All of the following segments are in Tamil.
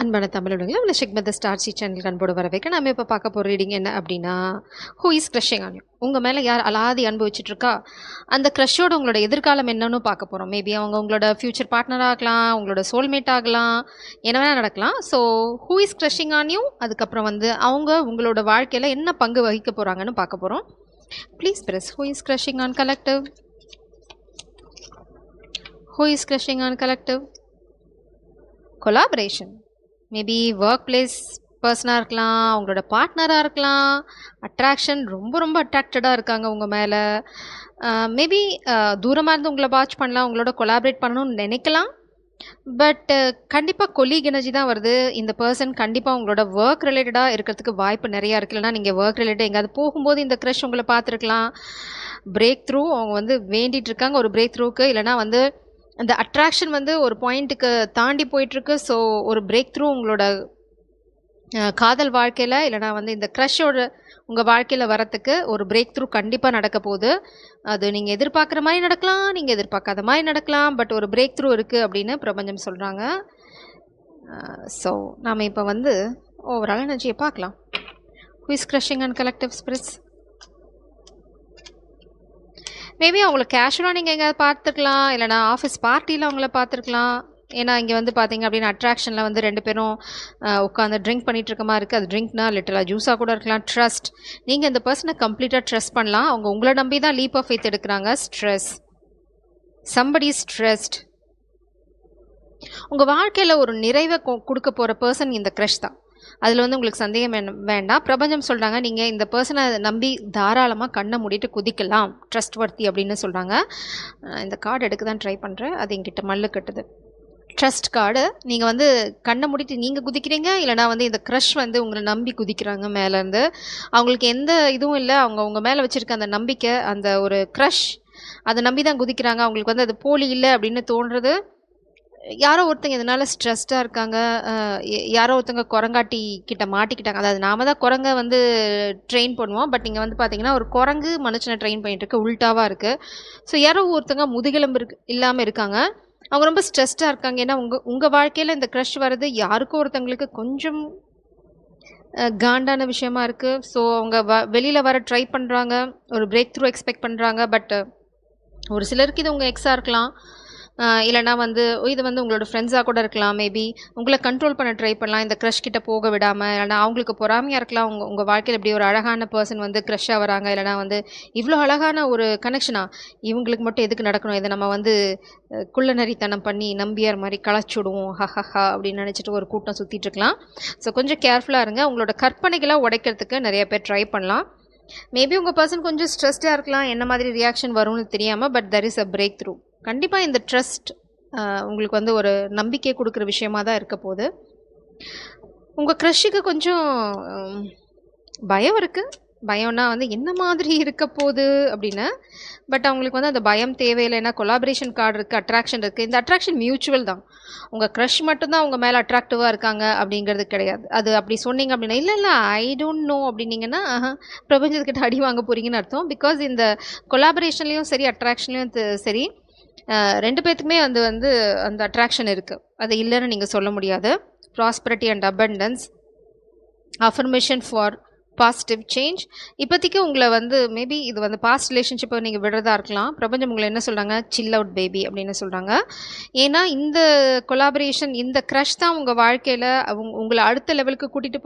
அன்பான தமிழுடைய உங்களை ஷிக்மத் ஸ்டார் சி சேனல் அன்போடு வரவேற்க நம்ம இப்போ பார்க்க போகிற ரீடிங் என்ன அப்படின்னா, who is crushing on you? உங்கள் மேலே யார் அலாதி அனுபவிச்சுட்டு இருக்கா? அந்த க்ரஷோட உங்களோட எதிர்காலம் என்னன்னு பார்க்க போகிறோம். மேபி அவங்க உங்களோட ஃப்யூச்சர் பார்ட்னராக ஆகலாம், உங்களோட சோல்மேட் ஆகலாம், என்ன வேணால் நடக்கலாம். So who is crushing on you, அதுக்கப்புறம் வந்து அவங்க உங்களோட வாழ்க்கையில் என்ன பங்கு வகிக்க போகிறாங்கன்னு பார்க்க போகிறோம். Please press who is crushing on collective. Who is crushing on collective? Collaboration, maybe work place பர்சனாக இருக்கலாம், அவங்களோட பார்ட்னராக இருக்கலாம். அட்ராக்ஷன், ரொம்ப ரொம்ப அட்ராக்டடாக இருக்காங்க உங்கள் மேலே. மேபி தூரமாக இருந்து உங்களை வாட்ச் பண்ணலாம், உங்களோட கொலாபரேட் பண்ணணும்னு நினைக்கலாம். பட் கண்டிப்பாக கொலீக் எனர்ஜி தான் வருது. இந்த பர்சன் கண்டிப்பாக உங்களோட ஒர்க் ரிலேட்டடாக இருக்கிறதுக்கு வாய்ப்பு நிறையா இருக்குது. இல்லைனா நீங்கள் ஒர்க் ரிலேட்டட் எங்கேயாவது போகும்போது இந்த க்ரஷ் உங்களை பார்த்துருக்கலாம். பிரேக் த்ரூ அவங்க வந்து வேண்டிகிட்டு இருக்காங்க ஒரு பிரேக் த்ரூக்கு. இல்லைனா வந்து அந்த அட்ராக்ஷன் வந்து ஒரு பாயிண்ட்டுக்கு தாண்டி போயிட்டுருக்கு. ஸோ ஒரு பிரேக் த்ரூ உங்களோட காதல் வாழ்க்கையில், இல்லைனா வந்து இந்த க்ரஷோட உங்கள் வாழ்க்கையில் வரத்துக்கு ஒரு பிரேக் த்ரூ கண்டிப்பாக நடக்க போகுது. அது நீங்கள் எதிர்பார்க்குற மாதிரி நடக்கலாம், நீங்கள் எதிர்பார்க்காத மாதிரி நடக்கலாம். பட் ஒரு பிரேக் த்ரூ இருக்குது அப்படின்னு பிரபஞ்சம் சொல்கிறாங்க. ஸோ நாம் இப்போ வந்து ஓவரால் எனர்ஜியை பார்க்கலாம். Who is crushing and collective spirits? Maybe அவங்கள கேஷுவலாக நீங்கள் எங்கேயாவது பார்த்துருக்கலாம், இல்லைனா ஆஃபீஸ் பார்ட்டியில் அவங்கள பார்த்துருக்கலாம். ஏன்னா இங்கே வந்து பார்த்தீங்க அப்படின்னா அட்ராக்ஷனில் வந்து ரெண்டு பேரும் உட்காந்து ட்ரிங்க் பண்ணிகிட்டு இருக்க மாதிரி இருக்குது. அது ட்ரிங்க்னா லிட்டலாக ஜூஸாக கூட இருக்கலாம். ட்ரஸ்ட், நீங்கள் இந்த பர்சனை கம்ப்ளீட்டாக ட்ரஸ்ட் பண்ணலாம். அவங்க உங்களை நம்பி தான் லீப் ஆஃப் ஃபெய்த் எடுக்கிறாங்க. Stress, somebody stressed. உங்கள் வாழ்க்கையில் ஒரு நிறைவை கொடுக்க போகிற பர்சன் இந்த க்ரஷ் தான். அதில் வந்து உங்களுக்கு சந்தேகம் வேண்டாம். பிரபஞ்சம் சொல்கிறாங்க நீங்கள் இந்த பர்சனை நம்பி தாராளமாக கண்ணை மூடிட்டு குதிக்கலாம், ட்ரஸ்ட் வர்த்தி அப்படின்னு சொல்கிறாங்க. இந்த கார்டு எடுக்க தான் ட்ரை பண்ணுறேன், அது என்கிட்ட மல்லு கட்டுது. Trust card. நீங்கள் வந்து கண்ணை மூடிட்டு நீங்கள் குதிக்கிறீங்க, இல்லைனா வந்து இந்த க்ரஷ் வந்து உங்களை நம்பி குதிக்கிறாங்க மேலேருந்து. அவங்களுக்கு எந்த இதுவும் இல்லை, அவங்க உங்கள் மேலே வச்சுருக்க அந்த நம்பிக்கை, அந்த ஒரு க்ரஷ், அதை நம்பி தான் குதிக்கிறாங்க. அவங்களுக்கு வந்து அது போலி இல்லை அப்படின்னு தோன்றுறது. யாரோ ஒருத்தங்க இதனால் ஸ்ட்ரெஸ்டாக இருக்காங்க. யாரோ ஒருத்தங்க குரங்காட்டி கிட்ட மாட்டிக்கிட்டாங்க. அதாவது நாம தான் குரங்கை வந்து ட்ரெயின் பண்ணுவோம். பட் இங்கே வந்து பார்த்தீங்கன்னா ஒரு குரங்கு மனுஷனை ட்ரெயின் பண்ணிட்டு இருக்கு, உல்ட்டாவாக இருக்குது. ஸோ யாரோ ஒருத்தங்க முதுகெலும்பு இல்லாமல் இருக்காங்க. அவங்க ரொம்ப ஸ்ட்ரெஸ்டாக இருக்காங்க. ஏன்னா உங்கள் வாழ்க்கையில் இந்த க்ரஷ் வர்றது யாருக்கும் ஒருத்தங்களுக்கு கொஞ்சம் காண்டான விஷயமா இருக்குது. ஸோ அவங்க வெளியில் வர ட்ரை பண்ணுறாங்க, ஒரு பிரேக் த்ரூ எக்ஸ்பெக்ட் பண்ணுறாங்க. பட் ஒரு சிலருக்கு இது உங்கள் எக்ஸாக இருக்கலாம், இல்லைனா வந்து இது வந்து உங்களோட ஃப்ரெண்ட்ஸாக கூட இருக்கலாம். மேபி உங்களை கண்ட்ரோல் பண்ண ட்ரை பண்ணலாம், இந்த க்ரஷ் கிட்ட போக விடாமல். இல்லைனா அவங்களுக்கு பொறாமையாக இருக்கலாம், உங்கள் வாழ்க்கையில் இப்படி ஒரு அழகான பர்சன் வந்து க்ரஷ்ஷாக வராங்க. இல்லைனா வந்து இவ்வளோ அழகான ஒரு கனெக்ஷனா இவங்களுக்கு மட்டும் எதுக்கு நடக்கணும், இதை நம்ம வந்து குள்ளநரித்தனம் பண்ணி நம்பியார் மாதிரி களைச்சுடுவோம் ஹஹஹா அப்படின்னு நினச்சிட்டு ஒரு கூட்டம் சுற்றிட்டு இருக்கலாம். ஸோ கொஞ்சம் கேர்ஃபுல்லாக இருங்க. உங்களோட கற்பனைகளை உடைக்கிறதுக்கு நிறைய பேர் ட்ரை பண்ணலாம். மேபி உங்கள் பர்சன் கொஞ்சம் ஸ்ட்ரெஸ்டாக இருக்கலாம், என்ன மாதிரி ரியாக்ஷன் வரும்னு தெரியாமல். But there is a break through. கண்டிப்பாக இந்த ட்ரஸ்ட் உங்களுக்கு வந்து ஒரு நம்பிக்கை கொடுக்குற விஷயமாக தான் இருக்க போகுது. உங்கள் க்ரஷுக்கு கொஞ்சம் பயம் இருக்குது. பயம்னா வந்து என்ன மாதிரி இருக்க போகுது அப்படின்னு. பட் அவங்களுக்கு வந்து அந்த பயம் தேவையில்லை. ஏன்னா கொலாபரேஷன் கார்டு இருக்குது, அட்ராக்ஷன் இருக்குது. இந்த அட்ராக்ஷன் மியூச்சுவல் தான். உங்கள் க்ரஷ் மட்டும்தான் உங்கள் மேலே அட்ராக்டிவாக இருக்காங்க அப்படிங்கிறது கிடையாது. அது அப்படி சொன்னீங்க அப்படின்னா இல்லை ஐ டோன்ட் நோ அப்படின்னீங்கன்னா பிரபஞ்சத்துக்கிட்ட அடி வாங்க போகிறீங்கன்னு அர்த்தம். பிகாஸ் இந்த கொலாபரேஷன்லேயும் சரி அட்ராக்ஷன்லேயும் சரி ரெண்டு பேர்த்துக்குமே வந்து அந்த அட்ராக்ஷன் இருக்குது, அது இல்லைன்னு நீங்கள் சொல்ல முடியாது. Prosperity and abundance, affirmation for positive change. இப்போதைக்கு உங்களை வந்து மேபி இது வந்து பாஸ்ட் ரிலேஷன்ஷிப்பை நீங்கள் விடுறதா இருக்கலாம். பிரபஞ்சம் உங்களை என்ன சொல்கிறாங்க, சில் அவுட் பேபி அப்படின்னு சொல்கிறாங்க. ஏன்னா இந்த கொலாபரேஷன், இந்த க்ரஷ் தான் உங்கள் வாழ்க்கையில் உங்களை அடுத்த லெவலுக்கு கூட்டிகிட்டு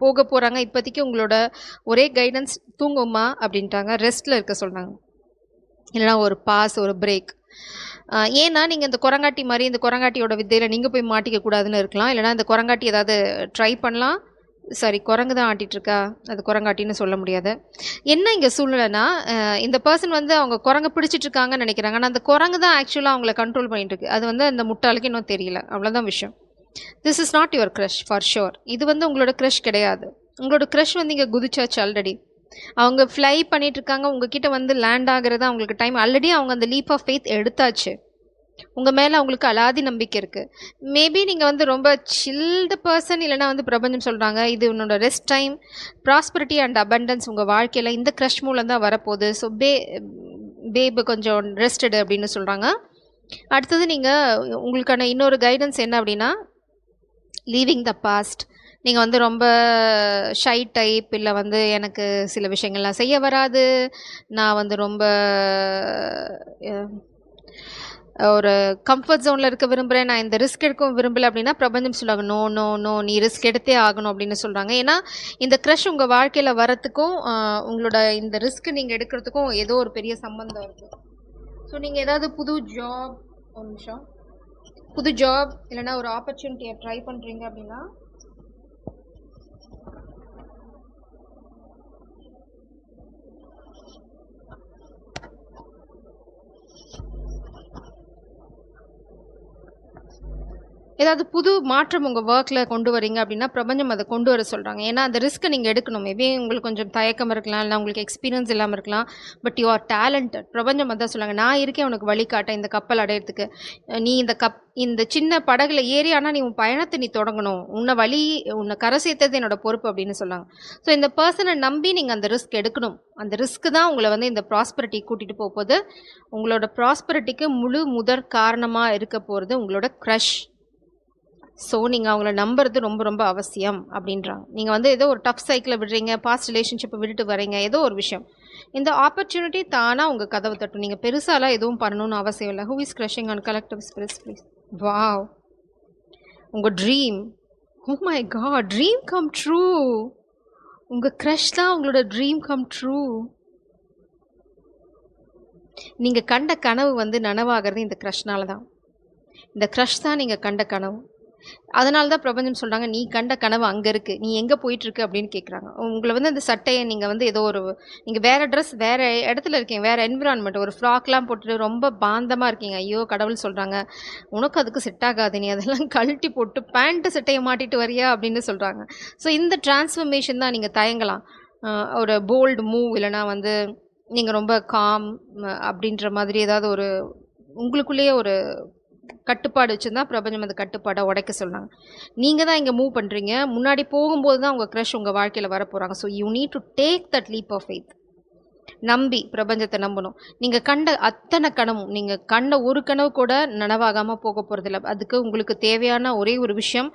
போக போகிறாங்க. இப்போதைக்கு உங்களோட ஒரே கைடன்ஸ் தூங்குமா அப்படின்ட்டாங்க, ரெஸ்ட்டில் இருக்க சொல்கிறாங்க. இல்லைனா ஒரு பாஸ், ஒரு பிரேக். ஏன்னா நீங்கள் இந்த குரங்காட்டி மாதிரி இந்த குரங்காட்டியோட வித்தையில் நீங்கள் போய் மாட்டிக்க கூடாதுன்னு இருக்கலாம். இல்லைனா இந்த குரங்காட்டி ஏதாவது ட்ரை பண்ணலாம். சாரி, குரங்கு தான் ஆட்டிகிட்ருக்கா, அது குரங்காட்டின்னு சொல்ல முடியாது. என்ன இங்கே சூழ்நிலைனா, இந்த பர்சன் வந்து அவங்க குரங்கை பிடிச்சிட்ருக்காங்கன்னு நினைக்கிறாங்க. ஆனால் அந்த குரங்கு தான் ஆக்சுவலாக அவங்கள கண்ட்ரோல் பண்ணிட்டுருக்கு. அது வந்து அந்த முட்டாளுக்கு இன்னும் தெரியல, அவ்வளோதான் விஷயம். This is not your crush for sure. இது வந்து உங்களோட க்ரஷ் கிடையாது. உங்களோட க்ரஷ் வந்து இங்கே குதிச்சாச்சு ஆல்ரெடி. அவங்க ஃப்ளை பண்ணிட்டு இருக்காங்க, உங்ககிட்ட வந்து லேண்ட் ஆகிறது அவங்களுக்கு டைம். ஆல்ரெடி அவங்க அந்த லீப் ஆஃப் ஃபெய்த் எடுத்தாச்சு. உங்கள் மேலே அவங்களுக்கு அலாதி நம்பிக்கை இருக்குது. மேபி நீங்கள் வந்து ரொம்ப சில்டு பர்சன், இல்லைனா வந்து பிரபஞ்சம் சொல்கிறாங்க இது உன்னோட rest time. Prosperity and abundance உங்கள் வாழ்க்கையில் இந்த க்ரஷ் மூலம் தான் வரப்போகுது. ஸோ பேபு கொஞ்சம் ரெஸ்டடு அப்படின்னு சொல்கிறாங்க. அடுத்தது நீங்கள் உங்களுக்கான இன்னொரு கைடன்ஸ் என்ன அப்படின்னா, லீவிங் த பாஸ்ட். நீங்கள் வந்து ரொம்ப ஷை டைப், இல்லை வந்து எனக்கு சில விஷயங்கள்லாம் செய்ய வராது, நான் வந்து ரொம்ப ஒரு கம்ஃபர்ட் ஜோனில் இருக்க விரும்புகிறேன், நான் இந்த ரிஸ்க் எடுக்கவும் விரும்பலை அப்படின்னா பிரபஞ்சம் சொல்லுவாங்க, நோ நோ நோ, நீ ரிஸ்க் எடுத்தே ஆகணும் அப்படின்னு சொல்கிறாங்க. ஏன்னா இந்த க்ரஷ் உங்கள் வாழ்க்கையில் வரத்துக்கும் உங்களோட இந்த ரிஸ்க் நீங்கள் எடுக்கிறதுக்கும் ஏதோ ஒரு பெரிய சம்மந்தம் இருக்குது. ஸோ நீங்கள் ஏதாவது புது ஜாப், ஒரு நிமிஷம், புது ஜாப் இல்லைன்னா ஒரு ஆப்பர்ச்சுனிட்டியை ட்ரை பண்ணுறீங்க அப்படின்னா ஏதாவது புது மாற்றம் உங்கள் ஒர்க்கில் கொண்டு வரீங்க அப்படின்னா பிரபஞ்சம் அதை கொண்டு வர சொல்கிறாங்க. ஏன்னா அந்த ரிஸ்க்கை நீங்கள் எடுக்கணும். மேபி உங்களுக்கு கொஞ்சம் தயக்கம் இருக்கலாம், இல்லை உங்களுக்கு எக்ஸ்பீரியன்ஸ் இல்லாமல் இருக்கலாம், பட் யூ ஆர் டேலண்டட். பிரபஞ்சம் அதான் சொல்கிறாங்க, நான் இருக்கேன் உனக்கு வழிகாட்ட இந்த கப்பல் அடையிறதுக்கு. நீ இந்த சின்ன படகுல ஏறி, ஆனால் நீ உன் பயணத்தை நீ தொடங்கணும், உன்னை கரை சேர்த்தது என்னோட பொறுப்பு அப்படின்னு சொன்னாங்க. ஸோ இந்த பர்சனை நம்பி நீங்கள் அந்த ரிஸ்க் எடுக்கணும். அந்த ரிஸ்க்கு தான் உங்களை வந்து இந்த ப்ராஸ்பரிட்டி கூட்டிகிட்டு போகுது. உங்களோட ப்ராஸ்பரிட்டிக்கு முதற் காரணமாக இருக்க போகிறது உங்களோட க்ரஷ். ஸோ நீங்கள் அவங்கள நம்புறது ரொம்ப ரொம்ப அவசியம் அப்படின்றாங்க. நீங்கள் வந்து ஏதோ ஒரு டஃப் சைக்கிளில் விடுறீங்க, பாஸ்ட் ரிலேஷன்ஷிப்பை விட்டுட்டு வரீங்க, ஏதோ ஒரு விஷயம், இந்த ஆப்பர்ச்சுனிட்டி தானாக உங்கள் கதவை தட்டும். நீங்கள் பெருசாலாம் எதுவும் பண்ணணும்னு அவசியம் இல்லை. Who is crushing on collective spirits please? Wow, உங்கள் dream, oh my god, dream come true. உங்கள் க்ரஷ் தான் உங்களோட ட்ரீம் கம் ட்ரூ. நீங்கள் கண்ட கனவு வந்து நனவாகிறது இந்த க்ரஷ்னால தான். இந்த க்ரஷ் தான் நீங்கள் கண்ட கனவு. அதனால தான் பிரபஞ்சம் சொல்கிறாங்க, நீ கண்ட கனவு அங்கே இருக்குது, நீ எங்கே போயிட்டுருக்கு அப்படின்னு கேட்குறாங்க. உங்களை வந்து அந்த சட்டையை நீங்கள் வந்து ஏதோ ஒரு, நீங்கள் வேறு ட்ரெஸ், வேறு இடத்துல இருக்கீங்க, வேறு என்விரான்மெண்ட், ஒரு ஃப்ராக்லாம் போட்டுட்டு ரொம்ப பாந்தமாக இருக்கீங்க. ஐயோ கடவுள் சொல்கிறாங்க, உனக்கு அதுக்கு செட் ஆகாது, நீ அதெல்லாம் கழட்டி போட்டு பேண்ட்டு சட்டையை மாட்டிட்டு வரியா அப்படின்னு சொல்கிறாங்க. ஸோ இந்த டிரான்ஸ்ஃபர்மேஷன் தான். நீங்கள் தயங்கலாம், ஒரு போல்டு மூவ், இல்லைனா வந்து நீங்கள் ரொம்ப காம் அப்படின்ற மாதிரி ஏதாவது ஒரு உங்களுக்குள்ளேயே ஒரு கட்டுப்பாடு வச்சுருந்தா பிரபஞ்சம் அந்த கட்டுப்பாடை உடைக்க சொல்கிறாங்க. நீங்கள் தான் இங்கே மூவ் பண்ணுறீங்க, முன்னாடி போகும்போது தான் உங்கள் க்ரஷ் உங்கள் வாழ்க்கையில் வர போகிறாங்க. So you need to take that leap of faith. நம்பி, பிரபஞ்சத்தை நம்பணும். நீங்கள் கண்ட அத்தனை கனவும், நீங்கள் கண்ட ஒரு கனவு கூட நனவாகாமல் போக போகிறதில்ல. அதுக்கு உங்களுக்கு தேவையான ஒரே ஒரு விஷயம்,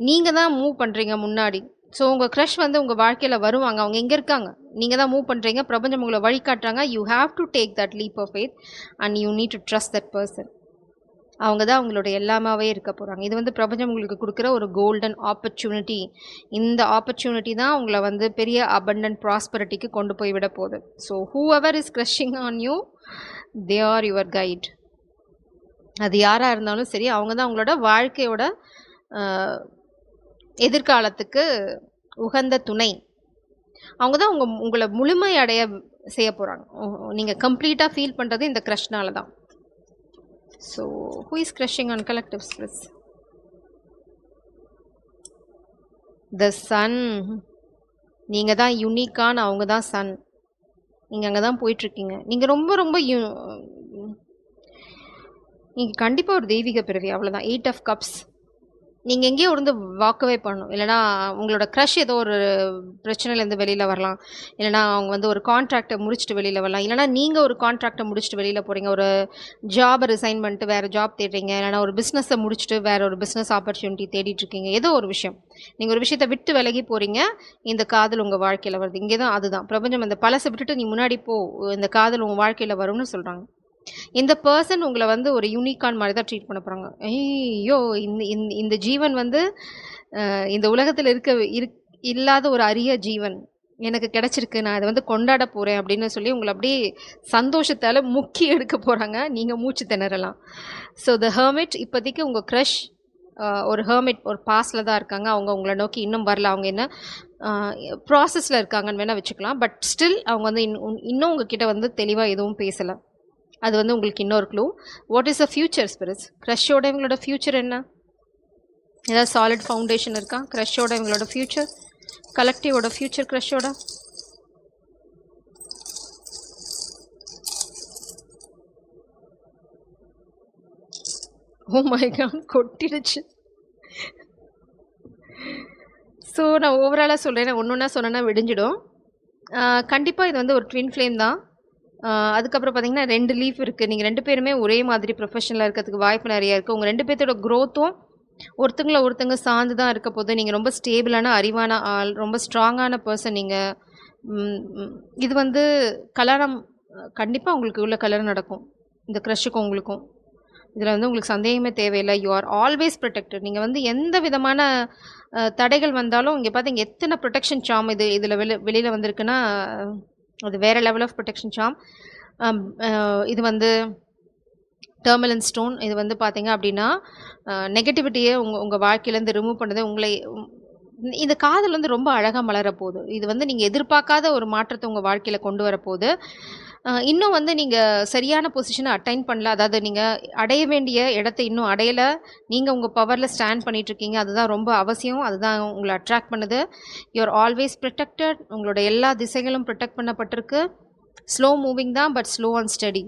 நீங்கள் தான் மூவ் பண்ணுறீங்க முன்னாடி. ஸோ உங்கள் க்ரஷ் வந்து உங்கள் வாழ்க்கையில் வருவாங்க, அவங்க எங்கே இருக்காங்க, நீங்கள் தான் மூவ் பண்ணுறீங்க, பிரபஞ்சம் உங்களை வழிகாட்டுறாங்க. You have to take that leap of faith and you need to trust that person. அவங்க தான் அவங்களோட எல்லாமாவே இருக்க போகிறாங்க. இது வந்து பிரபஞ்சம் உங்களுக்கு கொடுக்குற ஒரு கோல்டன் ஆப்பர்ச்சுனிட்டி. இந்த ஆப்பர்ச்சுனிட்டி தான் உங்களை வந்து பெரிய அபண்டன்ட் ப்ராஸ்பரிட்டிக்கு கொண்டு போய் விட போகுது. So who ever is crushing on you, they are your guide. அது யாராக இருந்தாலும் சரி, அவங்க தான் உங்களோட வாழ்க்கையோட எதிர்காலத்துக்கு உகந்த துணை. அவங்க தான் உங்களை முழுமை அடைய செய்ய போகிறாங்க. நீங்கள் கம்ப்ளீட்டாக ஃபீல் பண்ணுறது இந்த க்ரஷ்னால தான். So, who is crushing on collective stress? The sun. நீங்கள் தான் யூனிக்கான, அவங்க தான் சன். நீங்கள் அங்கே தான் போயிட்டுருக்கீங்க. நீங்கள் ரொம்ப ரொம்ப நீங்கள் கண்டிப்பாக ஒரு தெய்வீக பிறவி, அவ்வளோதான். 8 of Cups. நீங்கள் எங்கேயோ இருந்து வாக்கவே பண்ணணும். இல்லைனா உங்களோட க்ரஷ் ஏதோ ஒரு பிரச்சனையிலேருந்து வெளியில் வரலாம், இல்லைனா அவங்க வந்து ஒரு கான்ட்ராக்டை முடிச்சுட்டு வெளியில் வரலாம், இல்லைனா நீங்கள் ஒரு கான்ட்ராக்டை முடிச்சுட்டு வெளியில் போகிறீங்க, ஒரு ஜாபை ரிசைன் பண்ணிட்டு வேறு ஜாப் தேடுறீங்க, இல்லைனா ஒரு பிஸ்னஸை முடிச்சுட்டு வேறு ஒரு பிஸ்னஸ் ஆப்பர்ச்சுனிட்டி தேடிட்டுருக்கீங்க. ஏதோ ஒரு விஷயம், நீங்கள் ஒரு விஷயத்தை விட்டு விலகி போகிறீங்க, இந்த காதல் உங்கள் வாழ்க்கையில் வருது. இங்கே தான் அதுதான் பிரபஞ்சம் அந்த பழசை விட்டுட்டு நீ முன்னாடி போ, இந்த காதல் உங்கள் வாழ்க்கையில் வரும்னு சொல்கிறாங்க. இந்த பர்சன் உங்களை வந்து ஒரு யூனிக்கான் மாதிரி தான் ட்ரீட் பண்ண போகிறாங்க. ஐயோ, இந்த ஜீவன் வந்து இந்த உலகத்தில் இல்லாத ஒரு அரிய ஜீவன் எனக்கு கிடச்சிருக்கு, நான் இதை வந்து கொண்டாட போகிறேன் அப்படின்னு சொல்லி உங்களை அப்படியே சந்தோஷத்தால் முக்கி எடுக்க போகிறாங்க. நீங்கள் மூச்சு திணறலாம். ஸோ த ஹெர்மிட், இப்போதைக்கு உங்கள் க்ரஷ் ஒரு ஹெர்மிட், ஒரு பாஸில் தான் இருக்காங்க. அவங்க உங்களை நோக்கி இன்னும் வரல, அவங்க என்ன ப்ராசஸில் இருக்காங்கன்னு வேணால் வச்சுக்கலாம். பட் ஸ்டில் அவங்க வந்து இன்னும் உங்ககிட்ட வந்து தெளிவாக எதுவும் பேசலை. அது வந்து உங்களுக்கு இன்னொரு clue. What is a future spirits? க்ரஷோட இவங்களோட ஃப்யூச்சர் என்ன? ஏதாவது சாலிட் ஃபவுண்டேஷன் இருக்கா க்ரஷோட இவங்களோட ஃப்யூச்சர்? கலெக்டிவோட ஃப்யூச்சர் க்ரஷோட? ஓ மை காட், கொட்டிடுச்சு. ஸோ நான் ஓவராலாக சொல்கிறேன், ஒன்று ஒன்றா சொன்னேன்னா விடிஞ்சிடும். கண்டிப்பாக இது வந்து ஒரு ட்வின் ஃப்ளேம் தான். அதுக்கப்புறம் பார்த்தீங்கன்னா 2 லீஃப் இருக்குது. நீங்கள் 2 பேருமே ஒரே மாதிரி ப்ரொஃபஷனில் இருக்கிறதுக்கு வாய்ப்பு நிறையா இருக்குது. உங்கள் 2 பேர்த்தோட க்ரோத்தும் ஒருத்தங்கள ஒருத்தங்க சார்ந்து தான் இருக்க போது. நீங்க ரொம்ப ஸ்டேபிளான, அறிவான ஆள், ரொம்ப ஸ்ட்ராங்கான பெர்சன் நீங்க. ம், ம். இது வந்து கல்யாணம் கண்டிப்பா உங்களுக்கு உள்ள கல்யாணம் நடக்கும். இந்த க்ரஷுக்கும் உங்களுக்கும். இதுல வந்து உங்களுக்கு சந்தேகமே தேவையில்ல. You are always protected. நீங்க வந்து எந்த விதமான தடைகள் வந்தாலும் இங்க பாத்தீங்க எத்தன புரொடெக்ஷன் சார்ம் இதுல வெளியில வந்திருக்குன்னா, அது வேற லெவல் ஆஃப் புரொடெக்ஷன் சார்ம். அம் அ இது வந்து டர்மலின் ஸ்டோன். இது வந்து பார்த்தீங்க அப்படின்னா, நெகட்டிவிட்டிய உங்க உங்க வாழ்க்கையிலேருந்து ரிமூவ் பண்ணது உங்களை இந்த காதல் வந்து ரொம்ப அழகா மலரப்போது. இது வந்து நீங்க எதிர்பார்க்காத ஒரு மாற்றத்த உங்க வாழ்க்கையில கொண்டு வரப்போது. இன்னும் வந்து நீங்க சரியான பொசிஷன அட்டைன் பண்ணல. அதாவது நீங்க அடைய வேண்டிய இடத்த இன்னும் அடையல. நீங்க உங்க பவர்ல ஸ்டாண்ட் பண்ணிட்டுருக்கீங்க. அதுதான் ரொம்ப அவசியம். அதுதான் உங்கள அட்ராக்ட் பண்ணுது. You are always protected. உங்களோட எல்லா திசைகளும் புரொடெக்ட் பண்ணப்பட்டிருக்கு. ஸ்லோ மூவிங் தான், பட் ஸ்லோ அண்ட் ஸ்டெடி.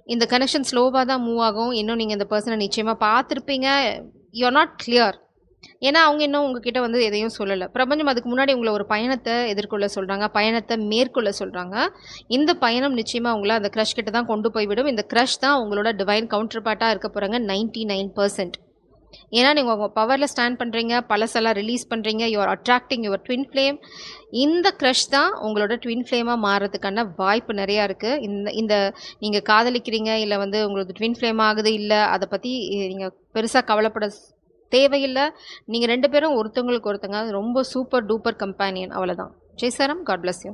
இந்த கனெக்ஷன் ஸ்லோவா தான் மூவ் ஆகும். இன்னும் நீங்க இந்த பெர்சன நிச்சயமா பார்த்திருப்பீங்க. You are not clear. ஏன்னா, அவங்க இன்னும் உங்ககிட்ட வந்து எதையும் சொல்லல. பிரபஞ்சம் அதுக்கு முன்னாடி உங்கள ஒரு பயணத்த எதிர்கொள்ள சொல்றாங்க. பயணத்த மேற்கொள்ள சொல்றாங்க. இந்த பயணம் நிச்சயமா உங்கள அந்த கிரஷ் கிட்ட தான் கொண்டு போய் விடும். இந்த கிரஷ் தான் உங்களோட டிவைன் கவுண்டர் பார்ட்டா இருக்க போறாங்க 99%. ஏன்னா, நீங்க உங்க பவர்ல ஸ்டாண்ட் பண்றீங்க. பழசெல்லாம் ரிலீஸ் பண்றீங்க. You are attracting your twin flame. இந்த கிரஷ் தான் உங்களோட ட்வின் ஃப்ளேமா மாறுறதுக்கான வாய்ப்பு நெறையா இருக்கு. இந்த இந்த நீங்க காதலிக்கிறீங்க, இல்ல வந்து உங்களுக்கு ட்வின் ஃப்ளேம் ஆகுது, இல்ல அத பத்தி நீங்க பெருசா கவலைப்பட தேவையில்ல. நீங்க 2 பேரும் ஒருத்தவங்களுக்கு ஒருத்தங்க ரொம்ப சூப்பர் டூப்பர் கம்பேனியன் அவ்வளதான். ஜெய் சாரம். God bless you.